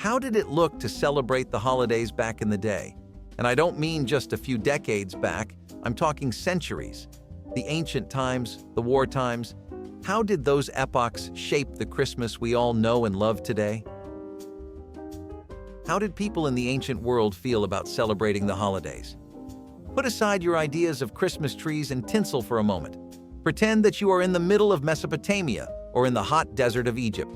How did it look to celebrate the holidays back in the day? And I don't mean just a few decades back, I'm talking centuries. The ancient times, the war times. How did those epochs shape the Christmas we all know and love today? How did people in the ancient world feel about celebrating the holidays? Put aside your ideas of Christmas trees and tinsel for a moment. Pretend that you are in the middle of Mesopotamia or in the hot desert of Egypt.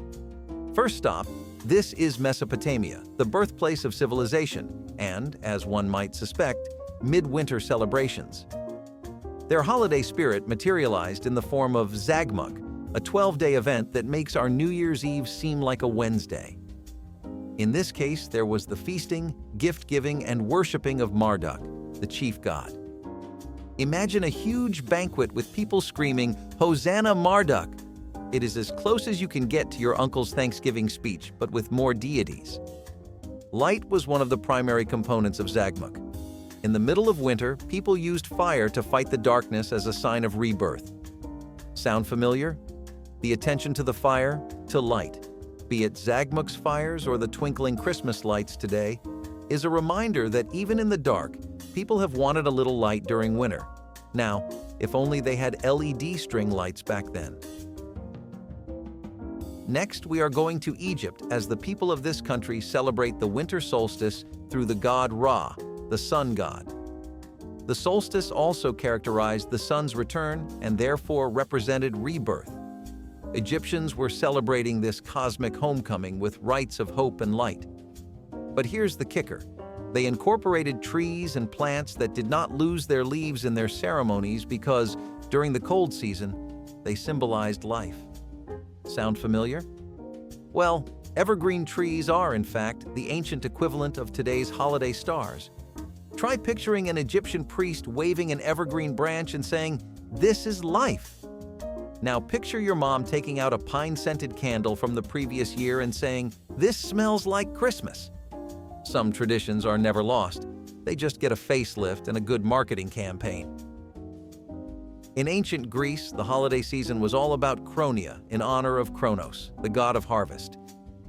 First stop, this is Mesopotamia, the birthplace of civilization, and, as one might suspect, midwinter celebrations. Their holiday spirit materialized in the form of Zagmuk, a 12-day event that makes our New Year's Eve seem like a Wednesday. In this case, there was the feasting, gift-giving, and worshiping of Marduk, the chief god. Imagine a huge banquet with people screaming, "Hosanna Marduk!" It is as close as you can get to your uncle's Thanksgiving speech, but with more deities. Light was one of the primary components of Zagmuk. In the middle of winter, people used fire to fight the darkness as a sign of rebirth. Sound familiar? The attention to the fire, to light, be it Zagmuk's fires or the twinkling Christmas lights today, is a reminder that even in the dark, people have wanted a little light during winter. Now, if only they had LED string lights back then. Next, we are going to Egypt as the people of this country celebrate the winter solstice through the god Ra, the sun god. The solstice also characterized the sun's return and therefore represented rebirth. Egyptians were celebrating this cosmic homecoming with rites of hope and light. But here's the kicker. They incorporated trees and plants that did not lose their leaves in their ceremonies because, during the cold season, they symbolized life. Sound familiar? Well, evergreen trees are, in fact, the ancient equivalent of today's holiday stars. Try picturing an Egyptian priest waving an evergreen branch and saying, "This is life." Now picture your mom taking out a pine-scented candle from the previous year and saying, "This smells like Christmas." Some traditions are never lost. They just get a facelift and a good marketing campaign. In ancient Greece, the holiday season was all about Chronia, in honor of Kronos, the god of harvest.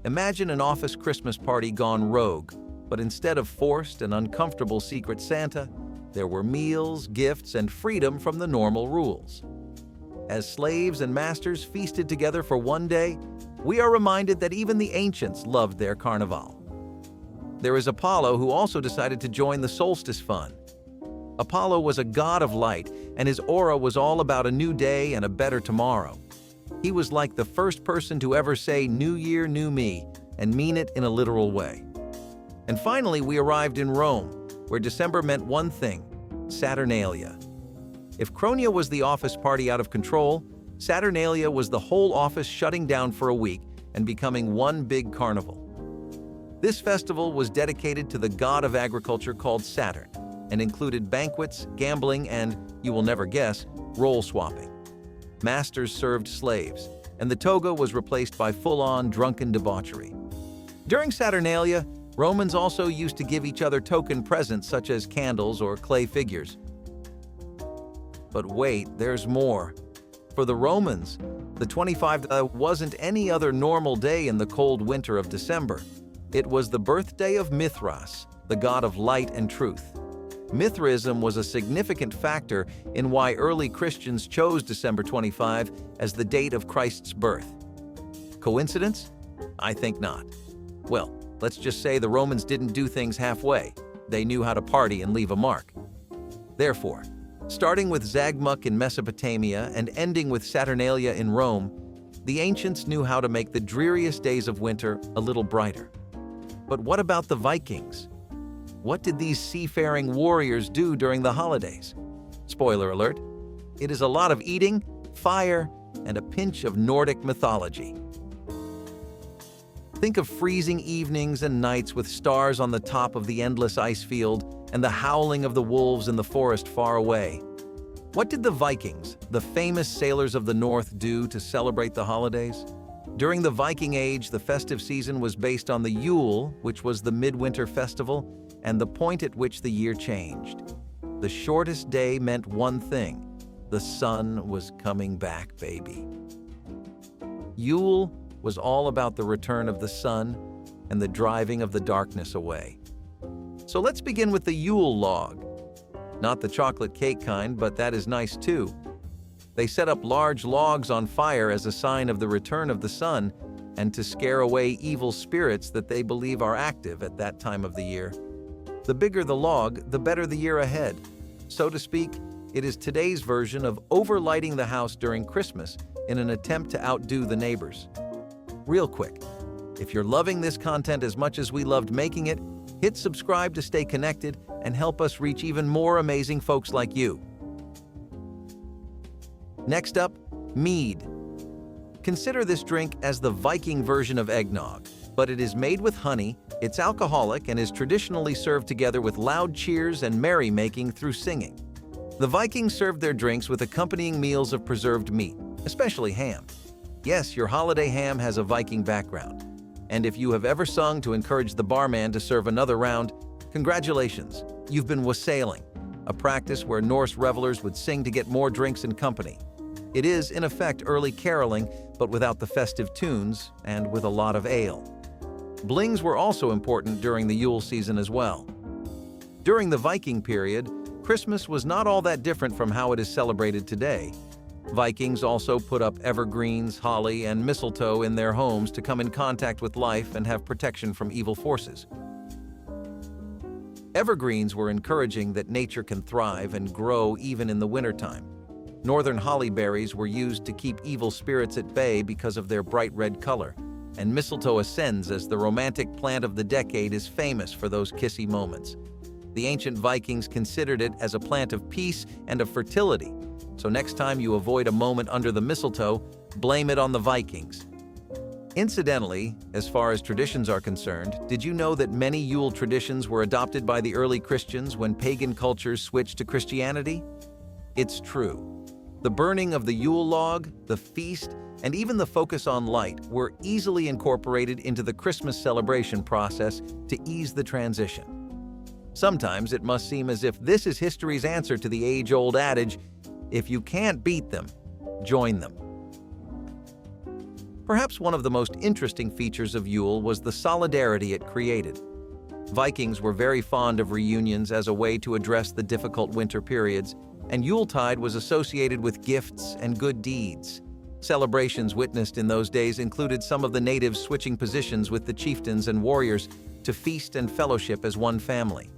Imagine an office Christmas party gone rogue, but instead of forced and uncomfortable Secret Santa, there were meals, gifts, and freedom from the normal rules. As slaves and masters feasted together for one day, we are reminded that even the ancients loved their carnival. There is Apollo, who also decided to join the solstice fun. Apollo was a god of light, and his aura was all about a new day and a better tomorrow. He was like the first person to ever say "New Year, New Me," and mean it in a literal way. And finally, we arrived in Rome, where December meant one thing: Saturnalia. If Chronia was the office party out of control, Saturnalia was the whole office shutting down for a week and becoming one big carnival. This festival was dedicated to the god of agriculture called Saturn, and included banquets, gambling, and, you will never guess, role swapping. Masters served slaves, and the toga was replaced by full-on drunken debauchery. During Saturnalia, Romans also used to give each other token presents such as candles or clay figures. But wait, there's more. For the Romans, the 25th wasn't any other normal day in the cold winter of December. It was the birthday of Mithras, the god of light and truth. Mithraism was a significant factor in why early Christians chose December 25 as the date of Christ's birth. Coincidence? I think not. Well, let's just say the Romans didn't do things halfway. They knew how to party and leave a mark. Therefore, starting with Zagmuk in Mesopotamia and ending with Saturnalia in Rome, the ancients knew how to make the dreariest days of winter a little brighter. But what about the Vikings? What did these seafaring warriors do during the holidays? Spoiler alert, it is a lot of eating, fire, and a pinch of Nordic mythology. Think of freezing evenings and nights with stars on the top of the endless ice field and the howling of the wolves in the forest far away. What did the Vikings, the famous sailors of the North, do to celebrate the holidays? During the Viking Age, the festive season was based on the Yule, which was the midwinter festival, and the point at which the year changed. The shortest day meant one thing: the sun was coming back, baby. Yule was all about the return of the sun, and the driving of the darkness away. So let's begin with the Yule log. Not the chocolate cake kind, but that is nice too. They set up large logs on fire as a sign of the return of the sun and to scare away evil spirits that they believe are active at that time of the year. The bigger the log, the better the year ahead. So to speak, it is today's version of overlighting the house during Christmas in an attempt to outdo the neighbors. Real quick, if you're loving this content as much as we loved making it, hit subscribe to stay connected and help us reach even more amazing folks like you. Next up, mead. Consider this drink as the Viking version of eggnog, but it is made with honey, it's alcoholic, and is traditionally served together with loud cheers and merrymaking through singing. The Vikings served their drinks with accompanying meals of preserved meat, especially ham. Yes, your holiday ham has a Viking background. And if you have ever sung to encourage the barman to serve another round, congratulations, you've been wassailing, a practice where Norse revelers would sing to get more drinks and company. It is, in effect, early caroling, but without the festive tunes and with a lot of ale. Blings were also important during the Yule season as well. During the Viking period, Christmas was not all that different from how it is celebrated today. Vikings also put up evergreens, holly, and mistletoe in their homes to come in contact with life and have protection from evil forces. Evergreens were encouraging that nature can thrive and grow even in the wintertime. Northern holly berries were used to keep evil spirits at bay because of their bright red color, and mistletoe ascends as the romantic plant of the decade is famous for those kissy moments. The ancient Vikings considered it as a plant of peace and of fertility, so next time you avoid a moment under the mistletoe, blame it on the Vikings. Incidentally, as far as traditions are concerned, did you know that many Yule traditions were adopted by the early Christians when pagan cultures switched to Christianity? It's true. The burning of the Yule log, the feast, and even the focus on light were easily incorporated into the Christmas celebration process to ease the transition. Sometimes it must seem as if this is history's answer to the age-old adage, if you can't beat them, join them. Perhaps one of the most interesting features of Yule was the solidarity it created. Vikings were very fond of reunions as a way to address the difficult winter periods, and Yuletide was associated with gifts and good deeds. Celebrations witnessed in those days included some of the natives switching positions with the chieftains and warriors to feast and fellowship as one family.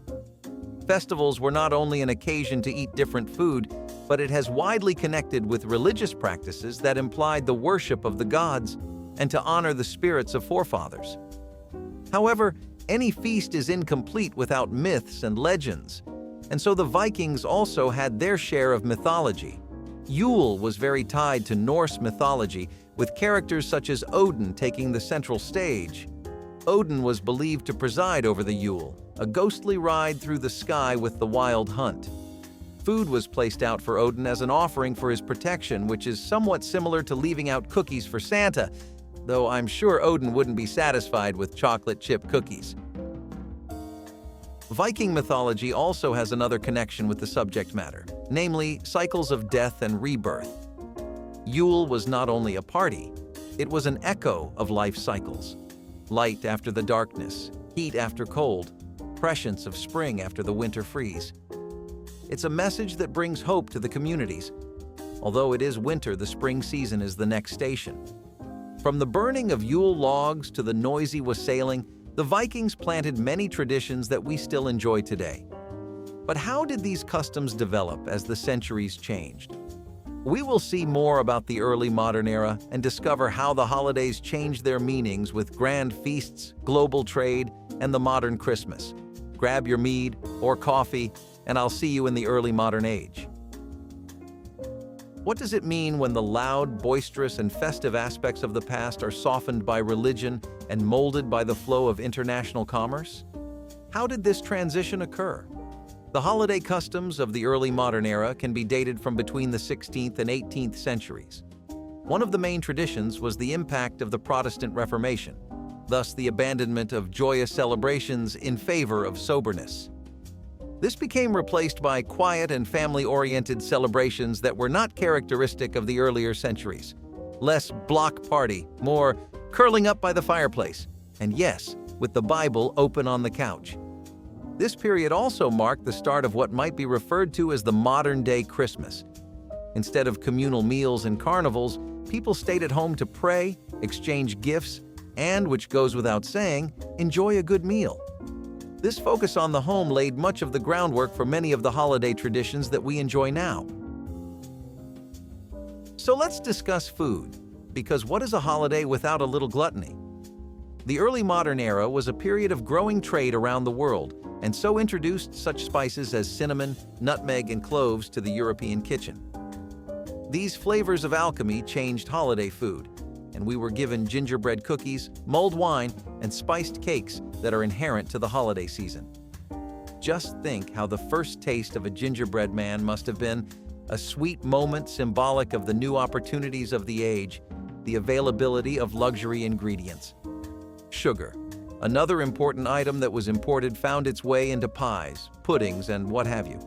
Festivals were not only an occasion to eat different food, but it has widely connected with religious practices that implied the worship of the gods and to honor the spirits of forefathers. However, any feast is incomplete without myths and legends, and so the Vikings also had their share of mythology. Yule was very tied to Norse mythology, with characters such as Odin taking the central stage. Odin was believed to preside over the Yule, a ghostly ride through the sky with the wild hunt. Food was placed out for Odin as an offering for his protection, which is somewhat similar to leaving out cookies for Santa, though I'm sure Odin wouldn't be satisfied with chocolate chip cookies. Viking mythology also has another connection with the subject matter, namely cycles of death and rebirth. Yule was not only a party, it was an echo of life cycles. Light after the darkness, heat after cold, prescience of spring after the winter freeze. It's a message that brings hope to the communities. Although it is winter, the spring season is the next station. From the burning of Yule logs to the noisy wassailing, the Vikings planted many traditions that we still enjoy today. But how did these customs develop as the centuries changed? We will see more about the early modern era and discover how the holidays changed their meanings with grand feasts, global trade, and the modern Christmas. Grab your mead or coffee, and I'll see you in the early modern age. What does it mean when the loud, boisterous, and festive aspects of the past are softened by religion and molded by the flow of international commerce? How did this transition occur? The holiday customs of the early modern era can be dated from between the 16th and 18th centuries. One of the main traditions was the impact of the Protestant Reformation, thus the abandonment of joyous celebrations in favor of soberness. This became replaced by quiet and family-oriented celebrations that were not characteristic of the earlier centuries. Less block party, more curling up by the fireplace, and yes, with the Bible open on the couch. This period also marked the start of what might be referred to as the modern-day Christmas. Instead of communal meals and carnivals, people stayed at home to pray, exchange gifts, and, which goes without saying, enjoy a good meal. This focus on the home laid much of the groundwork for many of the holiday traditions that we enjoy now. So let's discuss food, because what is a holiday without a little gluttony? The early modern era was a period of growing trade around the world, and so introduced such spices as cinnamon, nutmeg, and cloves to the European kitchen. These flavors of alchemy changed holiday food, and we were given gingerbread cookies, mulled wine, and spiced cakes that are inherent to the holiday season. Just think how the first taste of a gingerbread man must have been a sweet moment symbolic of the new opportunities of the age, the availability of luxury ingredients. Sugar, another important item that was imported, found its way into pies, puddings, and what have you.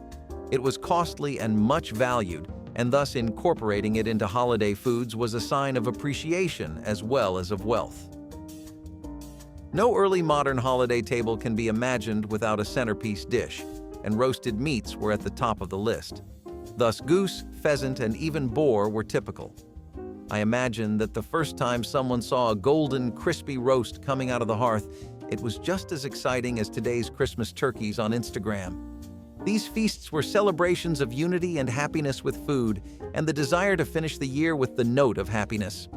It was costly and much valued, and thus incorporating it into holiday foods was a sign of appreciation as well as of wealth. No early modern holiday table can be imagined without a centerpiece dish, and roasted meats were at the top of the list. Thus goose, pheasant, and even boar were typical. I imagine that the first time someone saw a golden, crispy roast coming out of the hearth, it was just as exciting as today's Christmas turkeys on Instagram. These feasts were celebrations of unity and happiness with food, and the desire to finish the year with the note of happiness.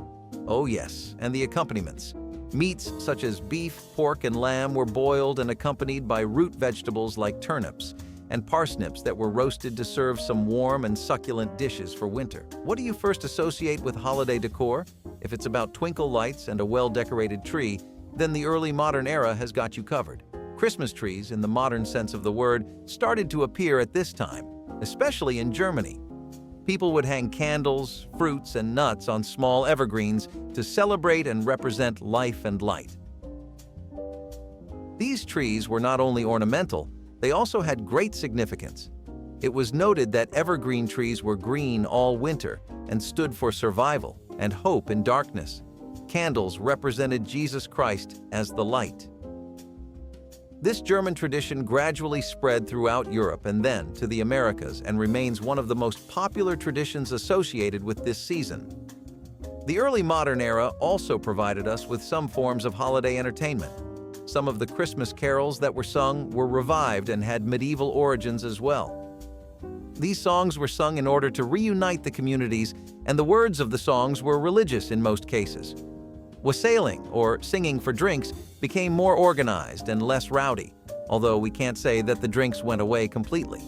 Oh yes, and the accompaniments. Meats such as beef, pork, and lamb were boiled and accompanied by root vegetables like turnips and parsnips that were roasted to serve some warm and succulent dishes for winter. What do you first associate with holiday decor? If it's about twinkle lights and a well-decorated tree, then the early modern era has got you covered. Christmas trees, in the modern sense of the word, started to appear at this time, especially in Germany. People would hang candles, fruits, and nuts on small evergreens to celebrate and represent life and light. These trees were not only ornamental, they also had great significance. It was noted that evergreen trees were green all winter and stood for survival and hope in darkness. Candles represented Jesus Christ as the light. This German tradition gradually spread throughout Europe and then to the Americas and remains one of the most popular traditions associated with this season. The early modern era also provided us with some forms of holiday entertainment. Some of the Christmas carols that were sung were revived and had medieval origins as well. These songs were sung in order to reunite the communities, and the words of the songs were religious in most cases. Wassailing, or singing for drinks, became more organized and less rowdy, although we can't say that the drinks went away completely.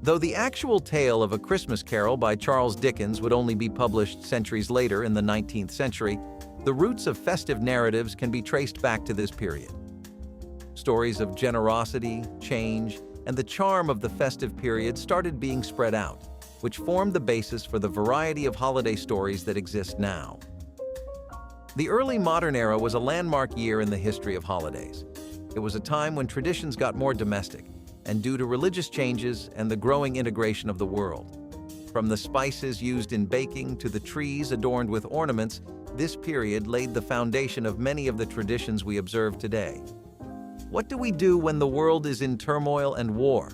Though the actual tale of A Christmas Carol by Charles Dickens would only be published centuries later in the 19th century, the roots of festive narratives can be traced back to this period. Stories of generosity, change, and the charm of the festive period started being spread out, which formed the basis for the variety of holiday stories that exist now. The early modern era was a landmark year in the history of holidays. It was a time when traditions got more domestic, and due to religious changes and the growing integration of the world. From the spices used in baking to the trees adorned with ornaments, this period laid the foundation of many of the traditions we observe today. What do we do when the world is in turmoil and war?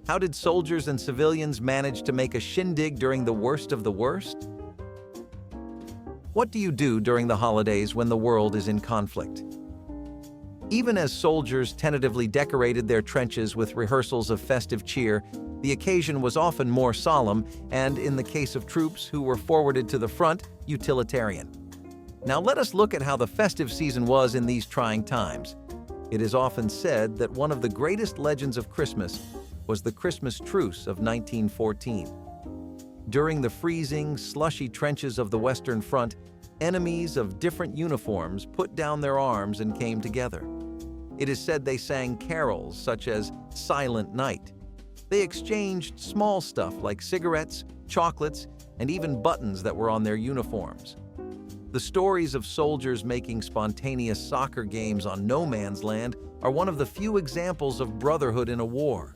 How did soldiers and civilians manage to make a shindig during the worst of the worst? What do you do during the holidays when the world is in conflict? Even as soldiers tentatively decorated their trenches with rehearsals of festive cheer, the occasion was often more solemn and, in the case of troops who were forwarded to the front, utilitarian. Now let us look at how the festive season was in these trying times. It is often said that one of the greatest legends of Christmas was the Christmas Truce of 1914. During the freezing, slushy trenches of the Western Front, enemies of different uniforms put down their arms and came together. It is said they sang carols such as Silent Night. They exchanged small stuff like cigarettes, chocolates, and even buttons that were on their uniforms. The stories of soldiers making spontaneous soccer games on no man's land are one of the few examples of brotherhood in a war.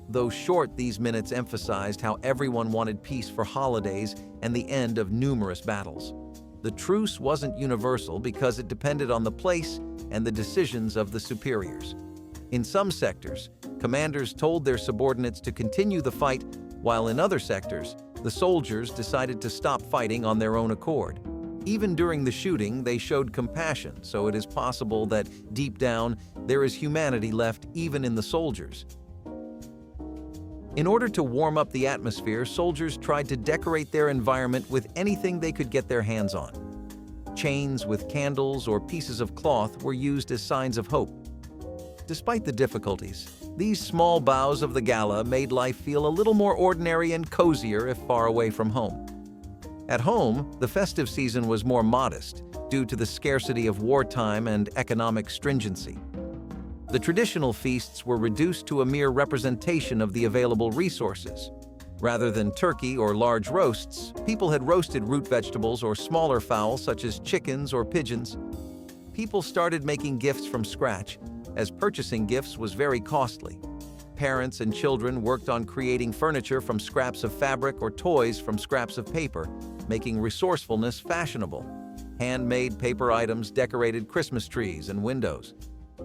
Though short, these minutes emphasized how everyone wanted peace for holidays and the end of numerous battles. The truce wasn't universal because it depended on the place and the decisions of the superiors. In some sectors, commanders told their subordinates to continue the fight, while in other sectors, the soldiers decided to stop fighting on their own accord. Even during the shooting, they showed compassion, so it is possible that, deep down, there is humanity left even in the soldiers. In order to warm up the atmosphere, soldiers tried to decorate their environment with anything they could get their hands on. Chains with candles or pieces of cloth were used as signs of hope. Despite the difficulties, these small boughs of the gala made life feel a little more ordinary and cozier if far away from home. At home, the festive season was more modest due to the scarcity of wartime and economic stringency. The traditional feasts were reduced to a mere representation of the available resources. Rather than turkey or large roasts, people had roasted root vegetables or smaller fowl such as chickens or pigeons. People started making gifts from scratch, as purchasing gifts was very costly. Parents and children worked on creating furniture from scraps of fabric or toys from scraps of paper, making resourcefulness fashionable. Handmade paper items decorated Christmas trees and windows.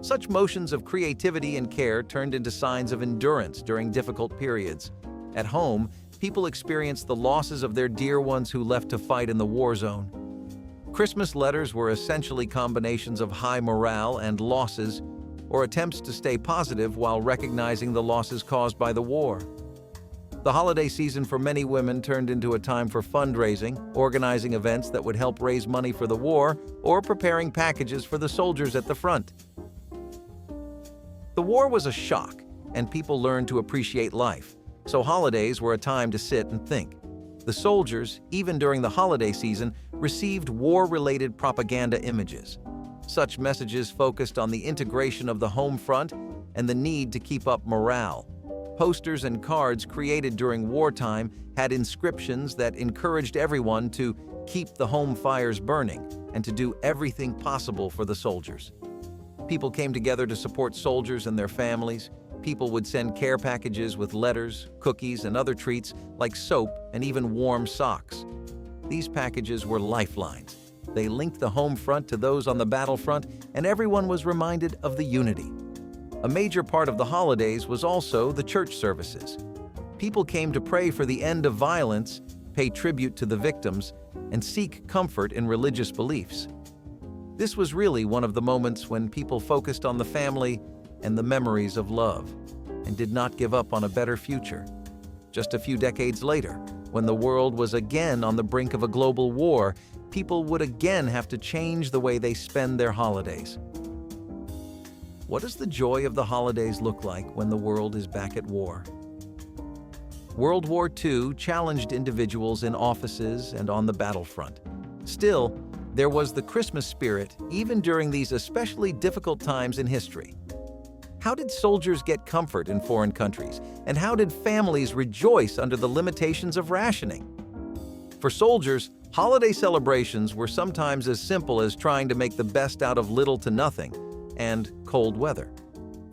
Such motions of creativity and care turned into signs of endurance during difficult periods. At home, people experienced the losses of their dear ones who left to fight in the war zone. Christmas letters were essentially combinations of high morale and losses, or attempts to stay positive while recognizing the losses caused by the war. The holiday season for many women turned into a time for fundraising, organizing events that would help raise money for the war, or preparing packages for the soldiers at the front. The war was a shock, and people learned to appreciate life, so holidays were a time to sit and think. The soldiers, even during the holiday season, received war-related propaganda images. Such messages focused on the integration of the home front and the need to keep up morale. Posters and cards created during wartime had inscriptions that encouraged everyone to keep the home fires burning and to do everything possible for the soldiers. People came together to support soldiers and their families. People would send care packages with letters, cookies, and other treats like soap and even warm socks. These packages were lifelines. They linked the home front to those on the battlefront, and everyone was reminded of the unity. A major part of the holidays was also the church services. People came to pray for the end of violence, pay tribute to the victims, and seek comfort in religious beliefs. This was really one of the moments when people focused on the family and the memories of love, and did not give up on a better future. Just a few decades later, when the world was again on the brink of a global war, people would again have to change the way they spend their holidays. What does the joy of the holidays look like when the world is back at war? World War II challenged individuals in offices and on the battlefront. Still, there was the Christmas spirit even during these especially difficult times in history. How did soldiers get comfort in foreign countries, and how did families rejoice under the limitations of rationing? For soldiers, holiday celebrations were sometimes as simple as trying to make the best out of little to nothing and cold weather.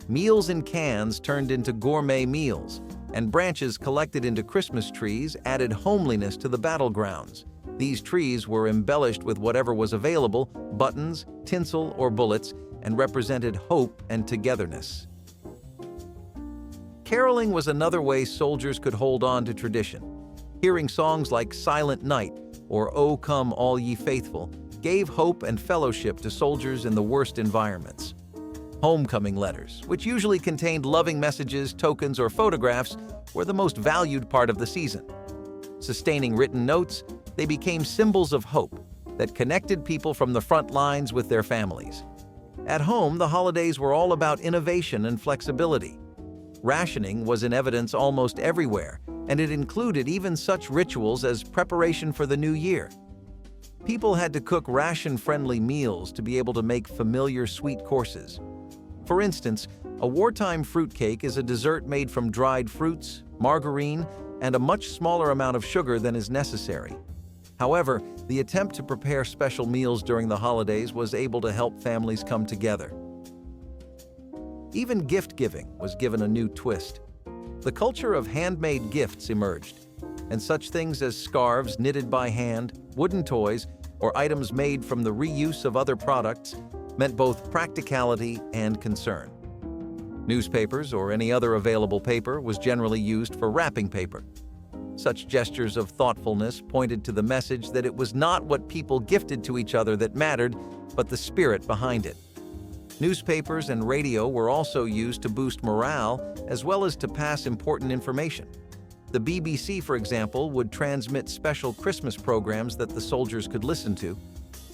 Meals in cans turned into gourmet meals, and branches collected into Christmas trees added homeliness to the battlegrounds. These trees were embellished with whatever was available, buttons, tinsel, or bullets, and represented hope and togetherness. Caroling was another way soldiers could hold on to tradition. Hearing songs like Silent Night or O Come All Ye Faithful gave hope and fellowship to soldiers in the worst environments. Homecoming letters, which usually contained loving messages, tokens, or photographs, were the most valued part of the season. Sustaining written notes, they became symbols of hope that connected people from the front lines with their families. At home, the holidays were all about innovation and flexibility. Rationing was in evidence almost everywhere, and it included even such rituals as preparation for the new year. People had to cook ration-friendly meals to be able to make familiar sweet courses. For instance, a wartime fruitcake is a dessert made from dried fruits, margarine, and a much smaller amount of sugar than is necessary. However, the attempt to prepare special meals during the holidays was able to help families come together. Even gift-giving was given a new twist. The culture of handmade gifts emerged, and such things as scarves knitted by hand, wooden toys, or items made from the reuse of other products meant both practicality and concern. Newspapers or any other available paper was generally used for wrapping paper. Such gestures of thoughtfulness pointed to the message that it was not what people gifted to each other that mattered, but the spirit behind it. Newspapers and radio were also used to boost morale as well as to pass important information. The BBC, for example, would transmit special Christmas programs that the soldiers could listen to.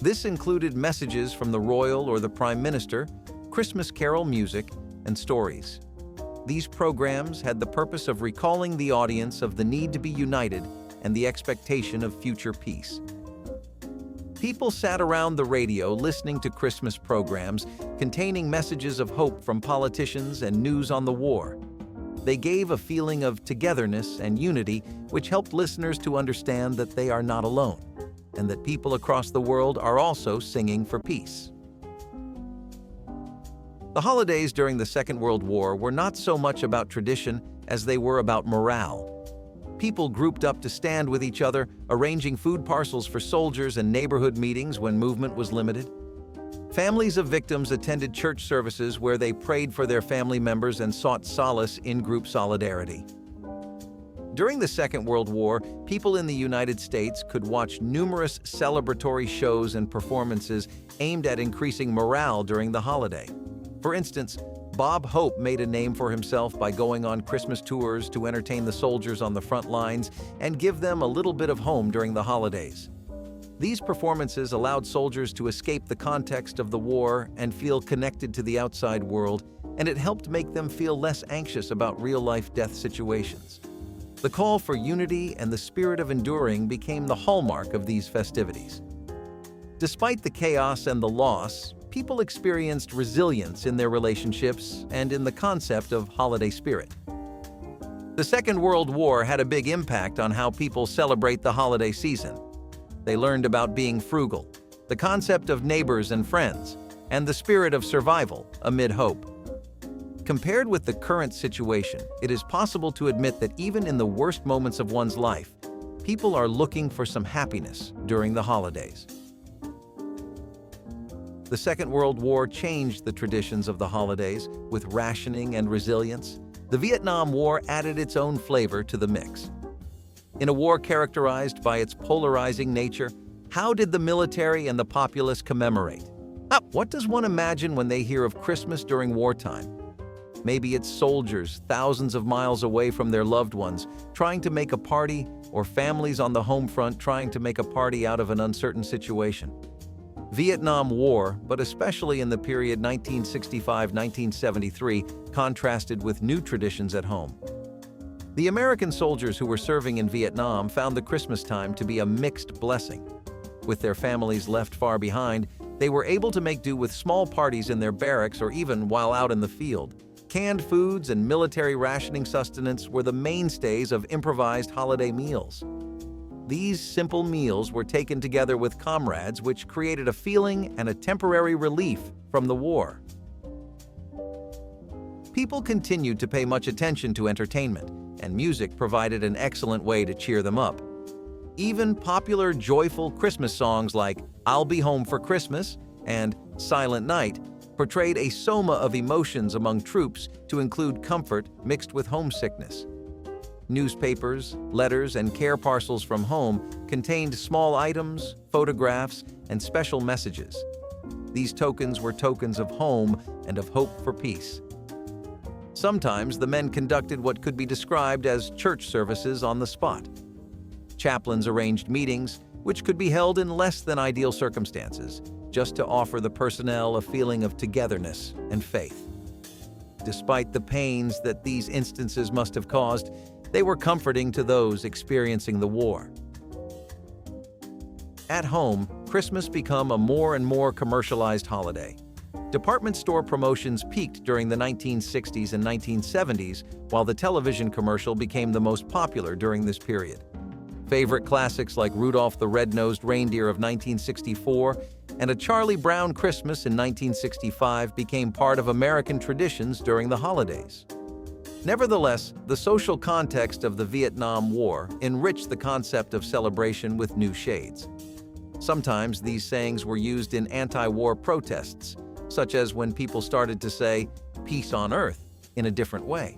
This included messages from the royal or the prime minister, Christmas carol music, and stories. These programs had the purpose of recalling the audience of the need to be united and the expectation of future peace. People sat around the radio listening to Christmas programs containing messages of hope from politicians and news on the war. They gave a feeling of togetherness and unity, which helped listeners to understand that they are not alone, and that people across the world are also singing for peace. The holidays during the Second World War were not so much about tradition as they were about morale. People grouped up to stand with each other, arranging food parcels for soldiers and neighborhood meetings when movement was limited. Families of victims attended church services where they prayed for their family members and sought solace in group solidarity. During the Second World War, people in the United States could watch numerous celebratory shows and performances aimed at increasing morale during the holiday. For instance, Bob Hope made a name for himself by going on Christmas tours to entertain the soldiers on the front lines and give them a little bit of home during the holidays. These performances allowed soldiers to escape the context of the war and feel connected to the outside world, and it helped make them feel less anxious about real-life death situations. The call for unity and the spirit of enduring became the hallmark of these festivities. Despite the chaos and the loss, people experienced resilience in their relationships and in the concept of holiday spirit. The Second World War had a big impact on how people celebrate the holiday season. They learned about being frugal, the concept of neighbors and friends, and the spirit of survival amid hope. Compared with the current situation, it is possible to admit that even in the worst moments of one's life, people are looking for some happiness during the holidays. The Second World War changed the traditions of the holidays with rationing and resilience. The Vietnam War added its own flavor to the mix. In a war characterized by its polarizing nature, how did the military and the populace commemorate? What does one imagine when they hear of Christmas during wartime? Maybe it's soldiers thousands of miles away from their loved ones trying to make a party, or families on the home front trying to make a party out of an uncertain situation. Vietnam War, but especially in the period 1965-1973, contrasted with new traditions at home. The American soldiers who were serving in Vietnam found the Christmas time to be a mixed blessing. With their families left far behind, they were able to make do with small parties in their barracks or even while out in the field. Canned foods and military rationing sustenance were the mainstays of improvised holiday meals. These simple meals were taken together with comrades, which created a feeling and a temporary relief from the war. People continued to pay much attention to entertainment, and music provided an excellent way to cheer them up. Even popular, joyful Christmas songs like "I'll Be Home for Christmas" and "Silent Night" portrayed a soma of emotions among troops to include comfort mixed with homesickness. Newspapers, letters, and care parcels from home contained small items, photographs, and special messages. These tokens were tokens of home and of hope for peace. Sometimes the men conducted what could be described as church services on the spot. Chaplains arranged meetings, which could be held in less than ideal circumstances, just to offer the personnel a feeling of togetherness and faith. Despite the pains that these instances must have caused, they were comforting to those experiencing the war. At home, Christmas became a more and more commercialized holiday. Department store promotions peaked during the 1960s and 1970s, while the television commercial became the most popular during this period. Favorite classics like Rudolph the Red-Nosed Reindeer of 1964 and A Charlie Brown Christmas in 1965 became part of American traditions during the holidays. Nevertheless, the social context of the Vietnam War enriched the concept of celebration with new shades. Sometimes these sayings were used in anti-war protests, such as when people started to say, "Peace on Earth," in a different way.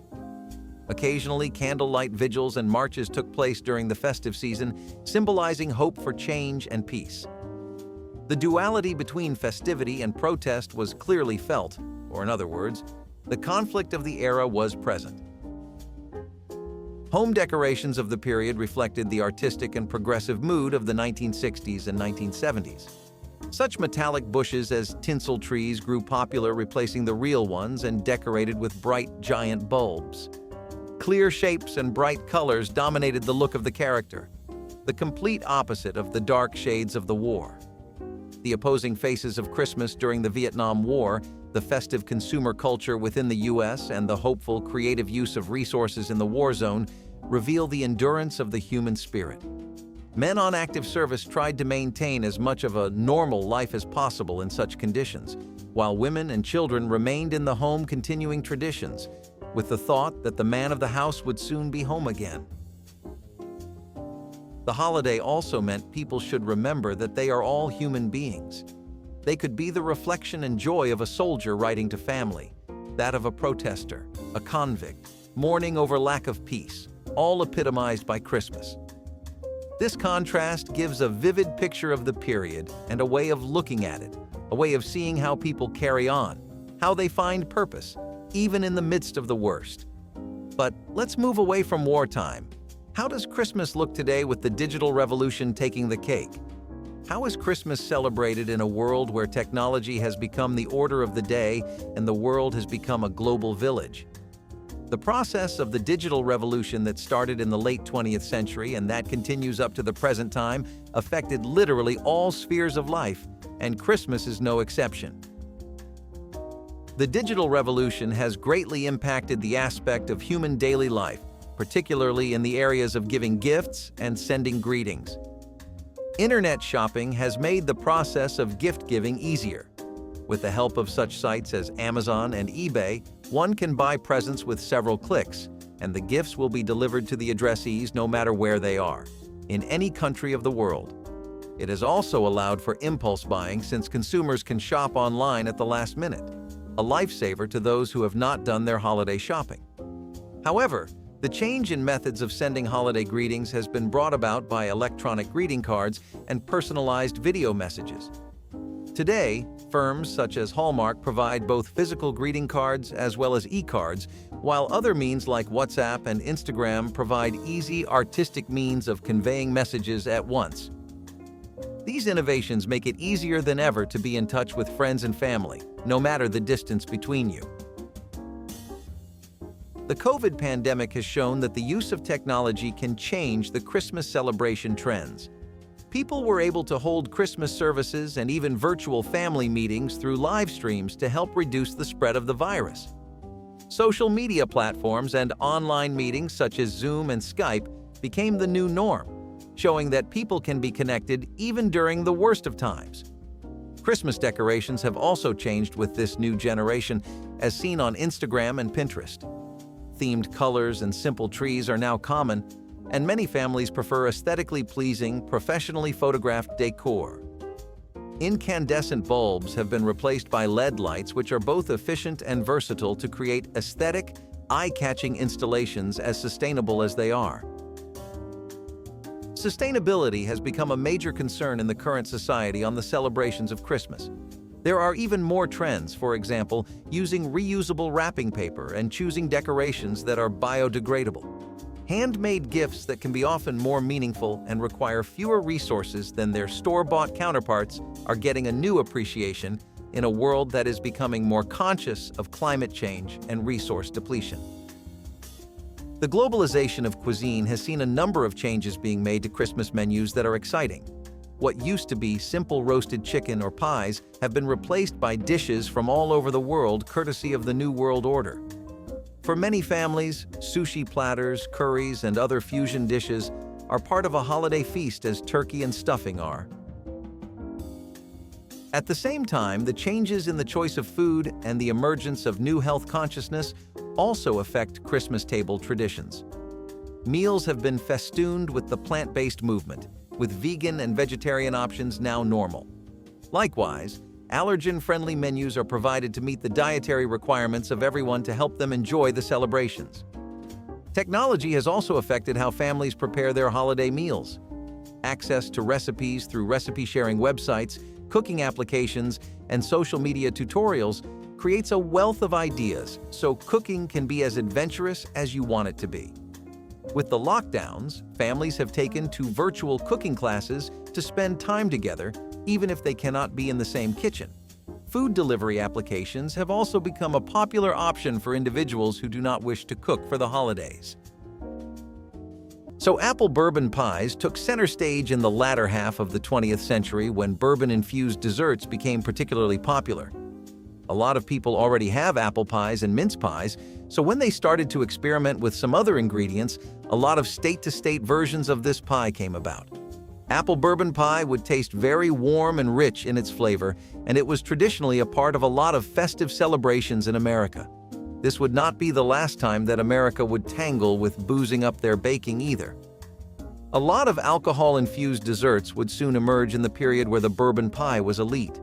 Occasionally, candlelight vigils and marches took place during the festive season, symbolizing hope for change and peace. The duality between festivity and protest was clearly felt, or in other words, the conflict of the era was present. Home decorations of the period reflected the artistic and progressive mood of the 1960s and 1970s. Such metallic bushes as tinsel trees grew popular, replacing the real ones and decorated with bright, giant bulbs. Clear shapes and bright colors dominated the look of the character, the complete opposite of the dark shades of the war. The opposing faces of Christmas during the Vietnam War, the festive consumer culture within the U.S., and the hopeful, creative use of resources in the war zone reveal the endurance of the human spirit. Men on active service tried to maintain as much of a normal life as possible in such conditions, while women and children remained in the home continuing traditions, with the thought that the man of the house would soon be home again. The holiday also meant people should remember that they are all human beings. They could be the reflection and joy of a soldier writing to family, that of a protester, a convict, mourning over lack of peace, all epitomized by Christmas. This contrast gives a vivid picture of the period and a way of looking at it, a way of seeing how people carry on, how they find purpose, even in the midst of the worst. But let's move away from wartime. How does Christmas look today with the digital revolution taking the cake? How is Christmas celebrated in a world where technology has become the order of the day and the world has become a global village? The process of the digital revolution that started in the late 20th century and that continues up to the present time affected literally all spheres of life, and Christmas is no exception. The digital revolution has greatly impacted the aspect of human daily life, particularly in the areas of giving gifts and sending greetings. Internet shopping has made the process of gift-giving easier. With the help of such sites as Amazon and eBay, one can buy presents with several clicks, and the gifts will be delivered to the addressees no matter where they are, in any country of the world. It has also allowed for impulse buying since consumers can shop online at the last minute, a lifesaver to those who have not done their holiday shopping. However, the change in methods of sending holiday greetings has been brought about by electronic greeting cards and personalized video messages. Today, firms such as Hallmark provide both physical greeting cards as well as e-cards, while other means like WhatsApp and Instagram provide easy, artistic means of conveying messages at once. These innovations make it easier than ever to be in touch with friends and family, no matter the distance between you. The COVID pandemic has shown that the use of technology can change the Christmas celebration trends. People were able to hold Christmas services and even virtual family meetings through live streams to help reduce the spread of the virus. Social media platforms and online meetings such as Zoom and Skype became the new norm, showing that people can be connected even during the worst of times. Christmas decorations have also changed with this new generation, as seen on Instagram and Pinterest. Themed colors and simple trees are now common, and many families prefer aesthetically pleasing, professionally photographed decor. Incandescent bulbs have been replaced by LED lights, which are both efficient and versatile to create aesthetic, eye-catching installations as sustainable as they are. Sustainability has become a major concern in the current society on the celebrations of Christmas. There are even more trends, for example, using reusable wrapping paper and choosing decorations that are biodegradable. Handmade gifts that can be often more meaningful and require fewer resources than their store-bought counterparts are getting a new appreciation in a world that is becoming more conscious of climate change and resource depletion. The globalization of cuisine has seen a number of changes being made to Christmas menus that are exciting. What used to be simple roasted chicken or pies have been replaced by dishes from all over the world courtesy of the New World Order. For many families, sushi platters, curries, and other fusion dishes are part of a holiday feast as turkey and stuffing are. At the same time, the changes in the choice of food and the emergence of new health consciousness also affect Christmas table traditions. Meals have been festooned with the plant-based movement, with vegan and vegetarian options now normal. Likewise, allergen-friendly menus are provided to meet the dietary requirements of everyone to help them enjoy the celebrations. Technology has also affected how families prepare their holiday meals. Access to recipes through recipe-sharing websites, cooking applications, and social media tutorials creates a wealth of ideas, so cooking can be as adventurous as you want it to be. With the lockdowns, families have taken to virtual cooking classes to spend time together, even if they cannot be in the same kitchen. Food delivery applications have also become a popular option for individuals who do not wish to cook for the holidays. So apple bourbon pies took center stage in the latter half of the 20th century when bourbon-infused desserts became particularly popular. A lot of people already have apple pies and mince pies, so when they started to experiment with some other ingredients, a lot of state-to-state versions of this pie came about. Apple bourbon pie would taste very warm and rich in its flavor, and it was traditionally a part of a lot of festive celebrations in America. This would not be the last time that America would tangle with boozing up their baking either. A lot of alcohol-infused desserts would soon emerge in the period where the bourbon pie was elite.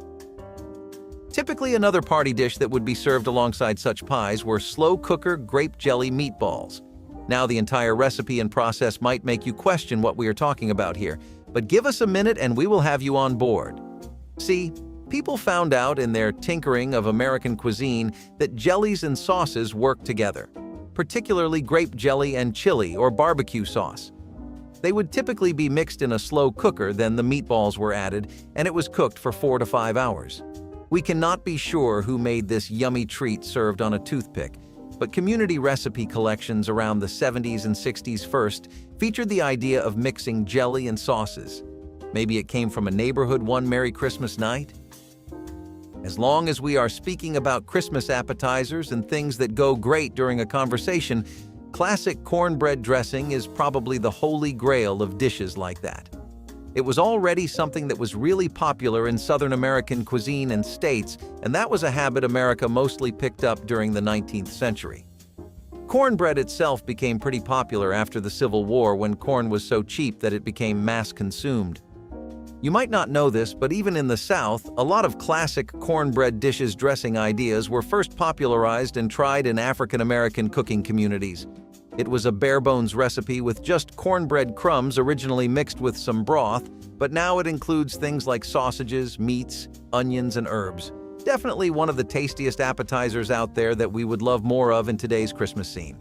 Typically, another party dish that would be served alongside such pies were slow-cooker grape jelly meatballs. Now, the entire recipe and process might make you question what we are talking about here, but give us a minute and we will have you on board. See, people found out in their tinkering of American cuisine that jellies and sauces work together, particularly grape jelly and chili or barbecue sauce. They would typically be mixed in a slow cooker, then the meatballs were added, and it was cooked for 4 to 5 hours. We cannot be sure who made this yummy treat served on a toothpick, but community recipe collections around the 70s and 60s first featured the idea of mixing jelly and sauces. Maybe it came from a neighborhood one Merry Christmas night? As long as we are speaking about Christmas appetizers and things that go great during a conversation, classic cornbread dressing is probably the holy grail of dishes like that. It was already something that was really popular in Southern American cuisine and states, and that was a habit America mostly picked up during the 19th century. Cornbread itself became pretty popular after the Civil War when corn was so cheap that it became mass-consumed. You might not know this, but even in the South, a lot of classic cornbread dishes dressing ideas were first popularized and tried in African American cooking communities. It was a bare-bones recipe with just cornbread crumbs originally mixed with some broth, but now it includes things like sausages, meats, onions, and herbs. Definitely one of the tastiest appetizers out there that we would love more of in today's Christmas scene.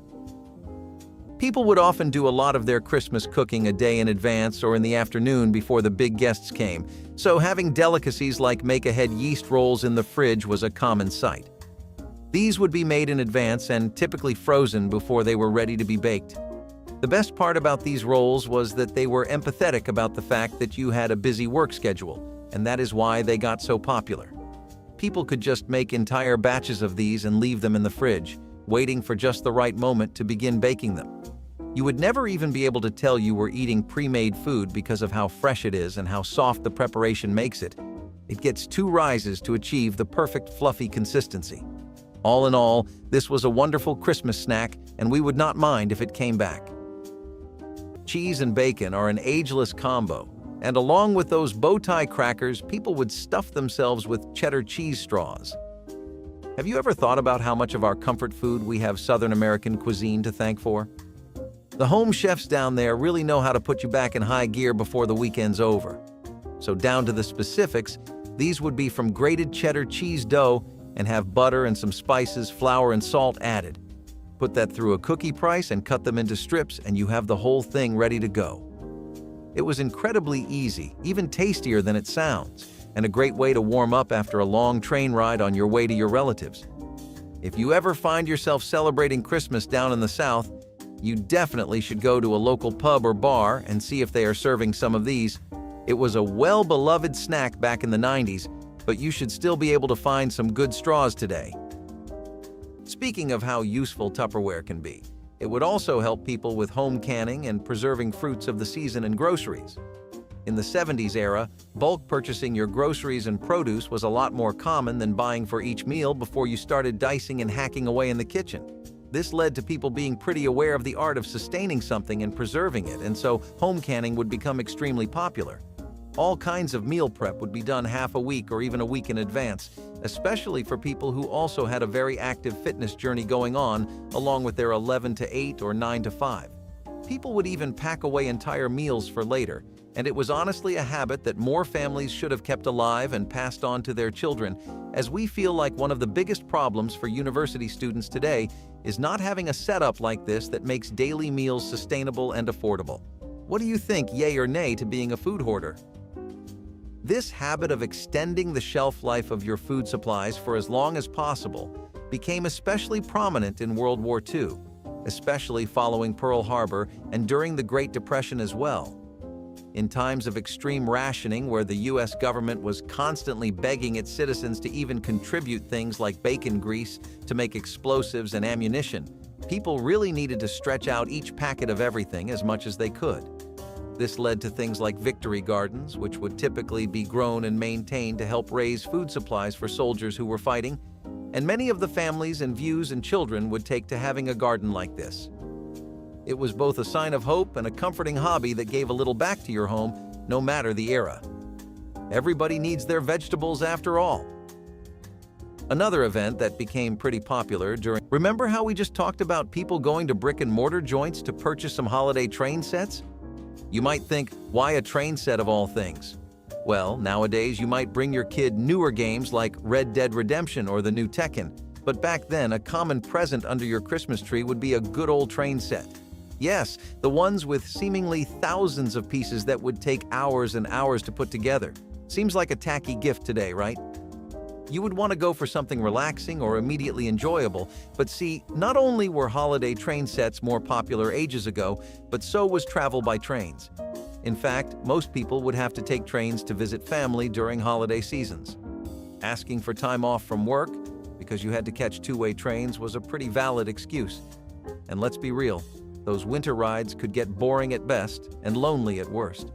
People would often do a lot of their Christmas cooking a day in advance or in the afternoon before the big guests came, so having delicacies like make-ahead yeast rolls in the fridge was a common sight. These would be made in advance and typically frozen before they were ready to be baked. The best part about these rolls was that they were empathetic about the fact that you had a busy work schedule, and that is why they got so popular. People could just make entire batches of these and leave them in the fridge, waiting for just the right moment to begin baking them. You would never even be able to tell you were eating pre-made food because of how fresh it is and how soft the preparation makes it. It gets 2 rises to achieve the perfect fluffy consistency. All in all, this was a wonderful Christmas snack, and we would not mind if it came back. Cheese and bacon are an ageless combo, and along with those bow tie crackers, people would stuff themselves with cheddar cheese straws. Have you ever thought about how much of our comfort food we have Southern American cuisine to thank for? The home chefs down there really know how to put you back in high gear before the weekend's over. So down to the specifics, these would be from grated cheddar cheese dough and have butter and some spices, flour, and salt added. Put that through a cookie press and cut them into strips, and you have the whole thing ready to go. It was incredibly easy, even tastier than it sounds, and a great way to warm up after a long train ride on your way to your relatives. If you ever find yourself celebrating Christmas down in the South, you definitely should go to a local pub or bar and see if they are serving some of these. It was a well-beloved snack back in the 90s, but you should still be able to find some good straws today. Speaking of how useful Tupperware can be, it would also help people with home canning and preserving fruits of the season and groceries. In the 70s era, bulk purchasing your groceries and produce was a lot more common than buying for each meal before you started dicing and hacking away in the kitchen. This led to people being pretty aware of the art of sustaining something and preserving it, and so home canning would become extremely popular. All kinds of meal prep would be done half a week or even a week in advance, especially for people who also had a very active fitness journey going on, along with their 11 to 8 or 9 to 5. People would even pack away entire meals for later, and it was honestly a habit that more families should have kept alive and passed on to their children, as we feel like one of the biggest problems for university students today is not having a setup like this that makes daily meals sustainable and affordable. What do you think, yay or nay, to being a food hoarder? This habit of extending the shelf life of your food supplies for as long as possible became especially prominent in World War II, especially following Pearl Harbor and during the Great Depression as well. In times of extreme rationing, where the US government was constantly begging its citizens to even contribute things like bacon grease to make explosives and ammunition, people really needed to stretch out each packet of everything as much as they could. This led to things like victory gardens, which would typically be grown and maintained to help raise food supplies for soldiers who were fighting, and many of the families and views and children would take to having a garden like this. It was both a sign of hope and a comforting hobby that gave a little back to your home, no matter the era. Everybody needs their vegetables after all. Another event that became pretty popular remember how we just talked about people going to brick-and-mortar joints to purchase some holiday train sets? You might think, why a train set of all things? Well, nowadays you might bring your kid newer games like Red Dead Redemption or the new Tekken, but back then a common present under your Christmas tree would be a good old train set. Yes, the ones with seemingly thousands of pieces that would take hours and hours to put together. Seems like a tacky gift today, right? You would want to go for something relaxing or immediately enjoyable, but see, not only were holiday train sets more popular ages ago, but so was travel by trains. In fact, most people would have to take trains to visit family during holiday seasons. Asking for time off from work because you had to catch two-way trains was a pretty valid excuse. And let's be real, those winter rides could get boring at best and lonely at worst.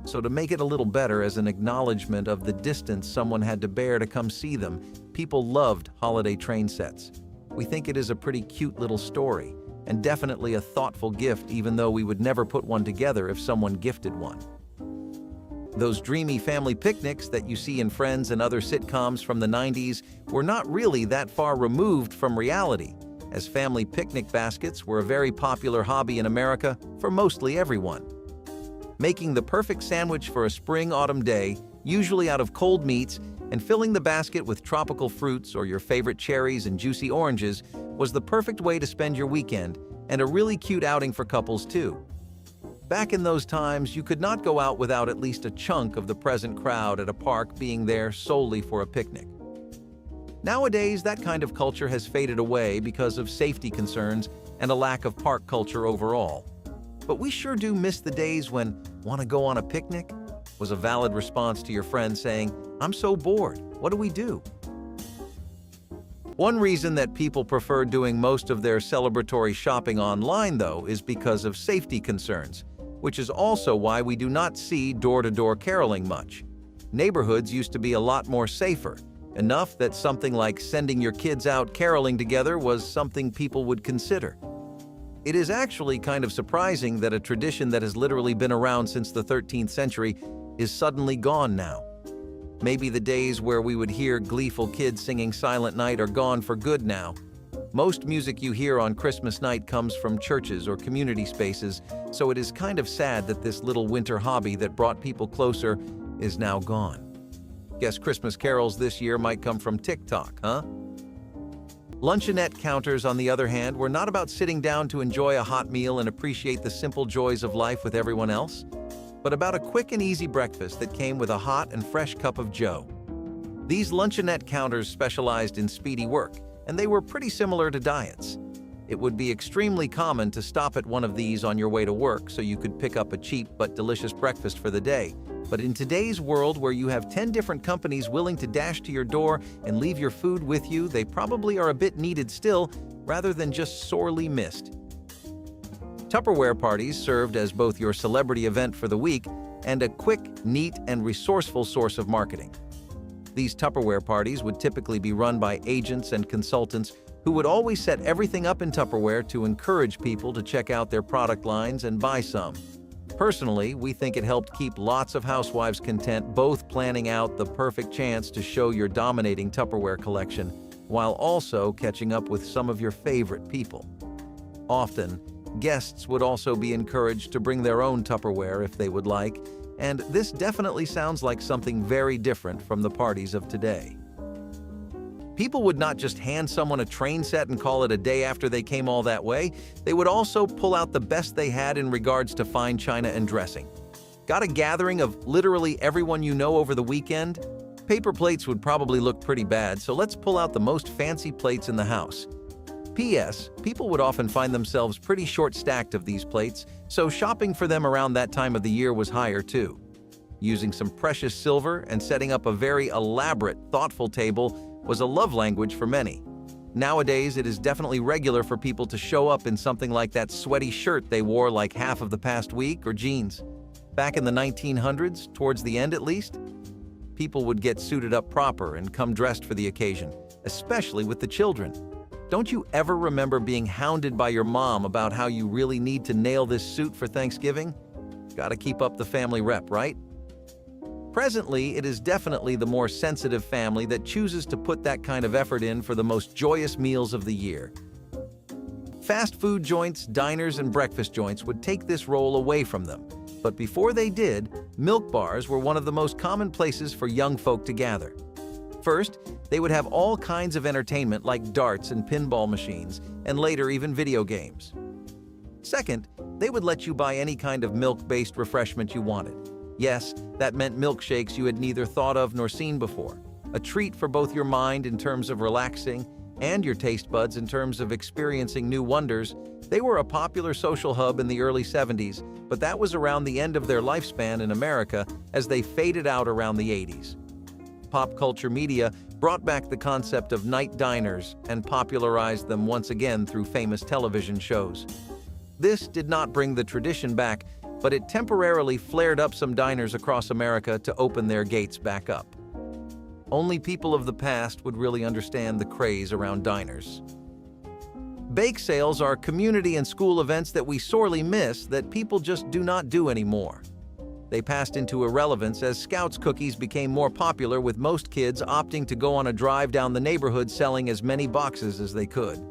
So to make it a little better, as an acknowledgement of the distance someone had to bear to come see them, people loved holiday train sets. We think it is a pretty cute little story, and definitely a thoughtful gift, even though we would never put one together if someone gifted one. Those dreamy family picnics that you see in Friends and other sitcoms from the 90s were not really that far removed from reality, as family picnic baskets were a very popular hobby in America for mostly everyone. Making the perfect sandwich for a spring-autumn day, usually out of cold meats, and filling the basket with tropical fruits or your favorite cherries and juicy oranges was the perfect way to spend your weekend, and a really cute outing for couples too. Back in those times, you could not go out without at least a chunk of the present crowd at a park being there solely for a picnic. Nowadays, that kind of culture has faded away because of safety concerns and a lack of park culture overall. But we sure do miss the days when "want to go on a picnic?" was a valid response to your friend saying, "I'm so bored, what do we do?" One reason that people prefer doing most of their celebratory shopping online, though, is because of safety concerns, which is also why we do not see door-to-door caroling much. Neighborhoods used to be a lot more safer, enough that something like sending your kids out caroling together was something people would consider. It is actually kind of surprising that a tradition that has literally been around since the 13th century is suddenly gone now. Maybe the days where we would hear gleeful kids singing Silent Night are gone for good now. Most music you hear on Christmas night comes from churches or community spaces, so it is kind of sad that this little winter hobby that brought people closer is now gone. Guess Christmas carols this year might come from TikTok, huh? Luncheonette counters, on the other hand, were not about sitting down to enjoy a hot meal and appreciate the simple joys of life with everyone else, but about a quick and easy breakfast that came with a hot and fresh cup of joe. These luncheonette counters specialized in speedy work, and they were pretty similar to diets. It would be extremely common to stop at one of these on your way to work so you could pick up a cheap but delicious breakfast for the day. But in today's world, where you have 10 different companies willing to dash to your door and leave your food with you, they probably are a bit needed still, rather than just sorely missed. Tupperware parties served as both your celebrity event for the week and a quick, neat, and resourceful source of marketing. These Tupperware parties would typically be run by agents and consultants who would always set everything up in Tupperware to encourage people to check out their product lines and buy some. Personally, we think it helped keep lots of housewives content, both planning out the perfect chance to show your dominating Tupperware collection, while also catching up with some of your favorite people. Often, guests would also be encouraged to bring their own Tupperware if they would like, and this definitely sounds like something very different from the parties of today. People would not just hand someone a train set and call it a day after they came all that way. They would also pull out the best they had in regards to fine china and dressing. Got a gathering of literally everyone you know over the weekend? Paper plates would probably look pretty bad, so let's pull out the most fancy plates in the house. P.S. People would often find themselves pretty short-stacked of these plates, so shopping for them around that time of the year was higher too. Using some precious silver and setting up a very elaborate, thoughtful table was a love language for many. Nowadays, it is definitely regular for people to show up in something like that sweaty shirt they wore like half of the past week, or jeans. Back in the 1900s, towards the end at least, people would get suited up proper and come dressed for the occasion, especially with the children. Don't you ever remember being hounded by your mom about how you really need to nail this suit for Thanksgiving? Gotta keep up the family rep, right? Presently, it is definitely the more sensitive family that chooses to put that kind of effort in for the most joyous meals of the year. Fast food joints, diners, and breakfast joints would take this role away from them. But before they did, milk bars were one of the most common places for young folk to gather. First, they would have all kinds of entertainment like darts and pinball machines, and later even video games. Second, they would let you buy any kind of milk-based refreshment you wanted. Yes, that meant milkshakes you had neither thought of nor seen before. A treat for both your mind in terms of relaxing and your taste buds in terms of experiencing new wonders. They were a popular social hub in the early 70s, but that was around the end of their lifespan in America as they faded out around the 80s. Pop culture media brought back the concept of night diners and popularized them once again through famous television shows. This did not bring the tradition back, but it temporarily flared up some diners across America to open their gates back up. Only people of the past would really understand the craze around diners. Bake sales are community and school events that we sorely miss that people just do not do anymore. They passed into irrelevance as Scouts cookies became more popular, with most kids opting to go on a drive down the neighborhood selling as many boxes as they could.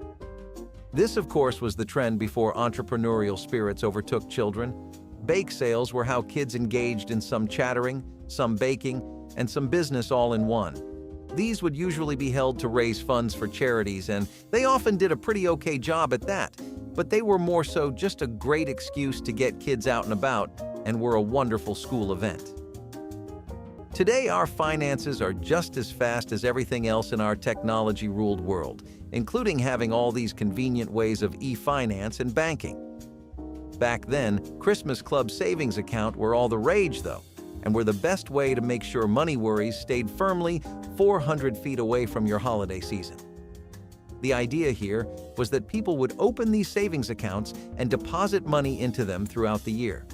This, of course, was the trend before entrepreneurial spirits overtook children. Bake sales were how kids engaged in some chattering, some baking, and some business all in one. These would usually be held to raise funds for charities, and they often did a pretty okay job at that, but they were more so just a great excuse to get kids out and about, and were a wonderful school event. Today, our finances are just as fast as everything else in our technology-ruled world, including having all these convenient ways of e-finance and banking. Back then, Christmas Club savings account were all the rage, though, and were the best way to make sure money worries stayed firmly 400 feet away from your holiday season. The idea here was that people would open these savings accounts and deposit money into them throughout the year.